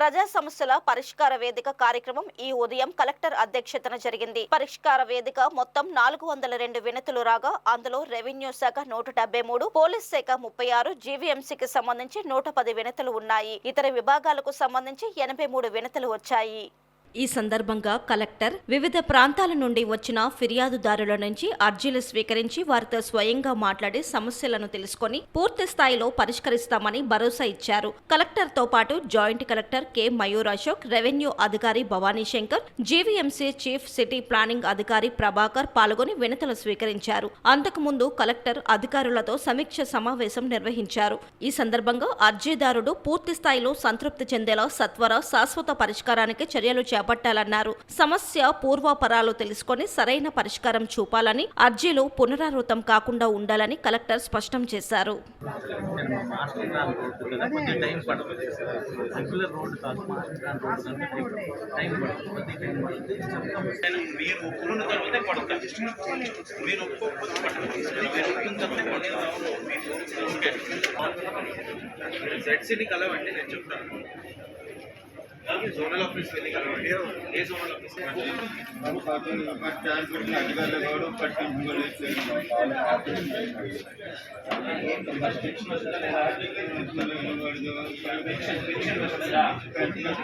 ప్రజా సమస్యల పరిష్కార వేదిక కార్యక్రమం ఈ ఉదయం కలెక్టర్ అధ్యక్షతన జరిగింది. పరిష్కార వేదిక మొత్తం 402 వినతులు రాగా అందులో రెవెన్యూ శాఖ 173, పోలీస్ శాఖ 36, జీవీఎంసీకి సంబంధించి 110 వినతులు ఉన్నాయి. ఇతర విభాగాలకు సంబంధించి 83 వినతులు వచ్చాయి. ఈ సందర్భంగా కలెక్టర్ వివిధ ప్రాంతాల నుండి వచ్చిన ఫిర్యాదుదారుల నుంచి అర్జీలు స్వీకరించి వారితో స్వయంగా మాట్లాడి సమస్యలను తెలుసుకుని పూర్తి స్థాయిలో పరిష్కరిస్తామని భరోసా ఇచ్చారు. కలెక్టర్ తో పాటు joint collector K Mayur Ashok, revenue అధికారి Bhavani Shankar, GVMC chief city planning అధికారి ప్రభాకర్ పాల్గొని వినతులు స్వీకరించారు. అంతకుముందు కలెక్టర్ అధికారులతో సమీక్ష సమావేశం నిర్వహించారు. ఈ సందర్భంగా అర్జీదారుడు పూర్తి స్థాయిలో సంతృప్తి చెందేలా సత్వర శాశ్వత పరిష్కారానికి చర్యలు చేపట్టాలన్నారు. సమస్య పూర్వాపరాలు తెలుసుకొని సరైన పరిష్కారం చూపాలని, అర్జీలు పునరావృతం కాకుండా ఉండాలని కలెక్టర్ స్పష్టం చేశారు. జోనల్ ఆఫీస్ వెళ్ళి కలవండి. ఏ జోనల్ ఆఫీస్